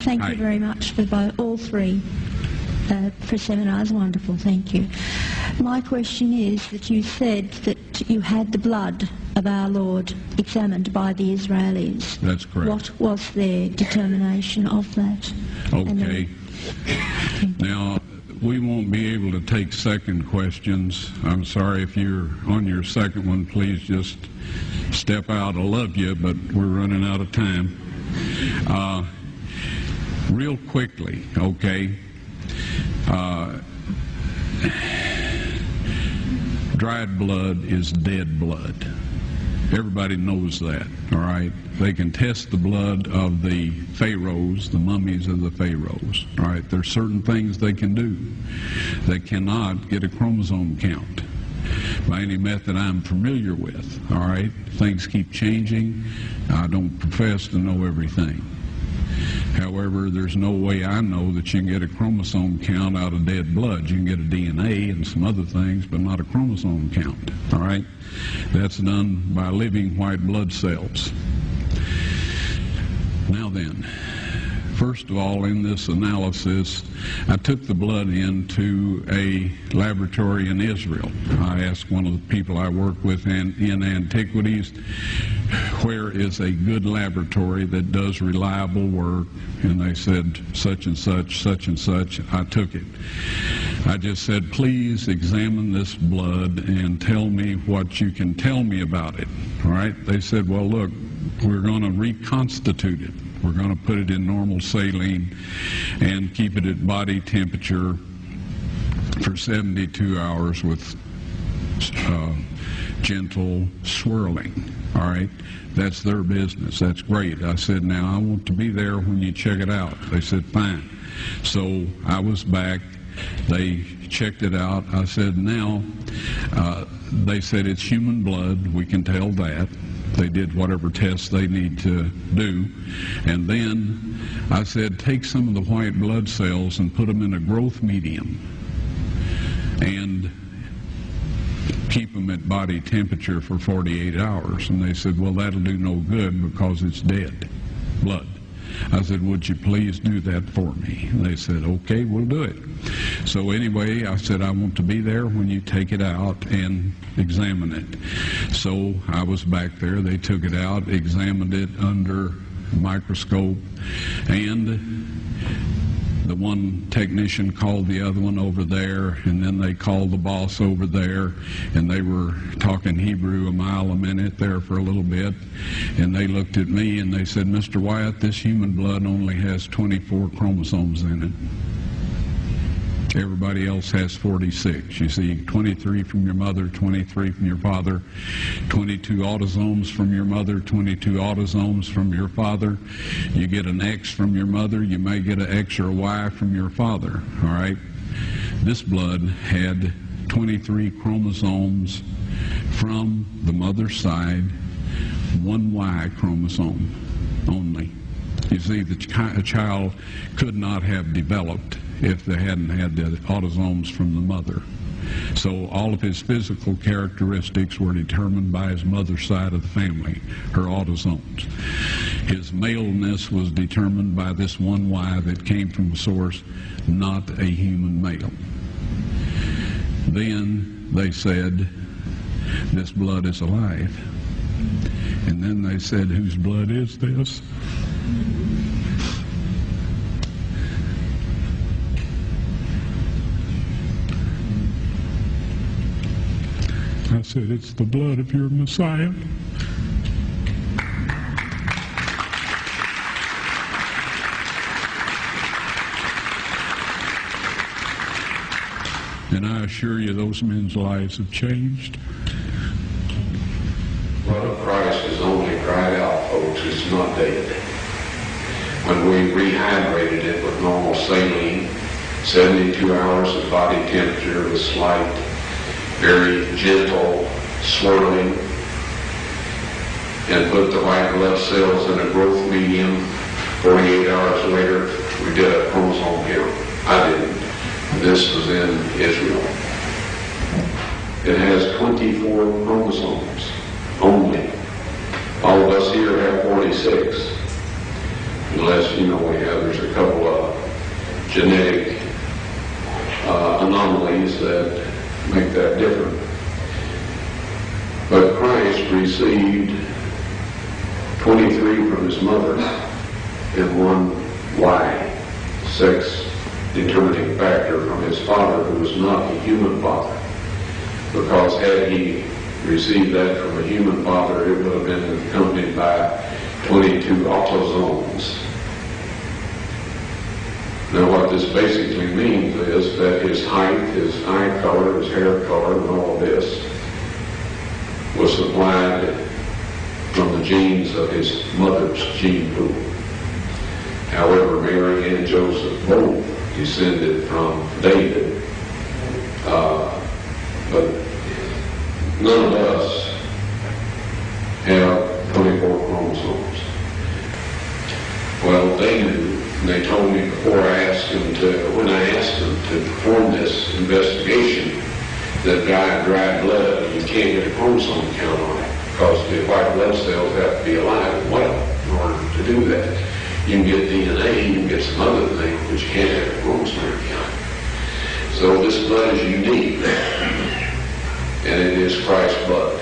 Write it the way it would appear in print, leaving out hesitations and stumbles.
Thank Hi. you very much for all three for seminars. Wonderful, thank you. My question is that you said that you had the blood of our Lord examined by the Israelis. That's correct. What was their determination of that? Okay. Now, we won't be able to take second questions. I'm sorry if you're on your second one, please just step out. I love you, but we're running out of time. Real quickly, okay. Dried blood is dead blood. Everybody knows that, all right? They can test the blood of the pharaohs, the mummies of the pharaohs, all right? There's certain things they can do. They cannot get a chromosome count by any method I'm familiar with, all right? Things keep changing. I don't profess to know everything. However, there's no way I know that you can get a chromosome count out of dead blood. You can get a DNA and some other things, but not a chromosome count, all right? That's done by living white blood cells. Now then, first of all, in this analysis, I took the blood into a laboratory in Israel. I asked one of the people I work with in antiquities, where is a good laboratory that does reliable work? And they said, such and such, such and such. I took it. I just said, please examine this blood and tell me what you can tell me about it. All right? They said, well, look, we're going to reconstitute it. We're going to put it in normal saline and keep it at body temperature for 72 hours with gentle swirling. All right? That's their business. That's great. I said, now I want to be there when you check it out. They said, fine. So I was back. They checked it out. I said, now, they said it's human blood. We can tell that. They did whatever tests they need to do. And then I said, take some of the white blood cells and put them in a growth medium and keep them at body temperature for 48 hours. And they said, well, that'll do no good because it's dead blood. I said, would you please do that for me? And they said, okay, we'll do it. So anyway, I said, I want to be there when you take it out and examine it. So I was back there. They took it out, examined it under a microscope, and the one technician called the other one over there, and then they called the boss over there, and they were talking Hebrew a mile a minute there for a little bit, and they looked at me and they said, Mr. Wyatt, this human blood only has 24 chromosomes in it. Everybody else has 46. You see, 23 from your mother, 23 from your father, 22 autosomes from your mother, 22 autosomes from your father. You get an X from your mother, you may get an X or a Y from your father, all right? This blood had 23 chromosomes from the mother's side, one Y chromosome only. You see, a child could not have developed if they hadn't had the autosomes from the mother. So all of his physical characteristics were determined by his mother's side of the family, her autosomes. His maleness was determined by this one Y that came from a source, not a human male. Then they said, this blood is alive. And then they said, whose blood is this? I said, it's the blood of your Messiah. And I assure you, those men's lives have changed. Blood of Christ is only dried out, folks. It's not dead. When we rehydrated it with normal saline, 72 hours of body temperature with slight, very gentle swirling, and put the white blood cells in a growth medium. 48 hours later, we did a chromosome count. I didn't. This was in Israel. It has 24 chromosomes only. All of us here have 46. Unless, there's a couple genetic anomalies that make that different. But Christ received 23 from his mother and 1 Y, sex determining factor, from his father, who was not a human father. Because had he received that from a human father, it would have been accompanied by 22 autosomes. Now what this basically means is that his height, his eye color, his hair color, and all of this was supplied from the genes of his mother's gene pool. However, Mary and Joseph both descended from David, but none of us have 24 chromosomes. Well, they knew. They told me before I asked them when I asked them to perform this investigation, that dried blood, you can't get a chromosome count on it because the white blood cells have to be alive and well in order to do that. You can get DNA, you can get some other things, but you can't have a chromosome count. So this blood is unique, and it is Christ's blood.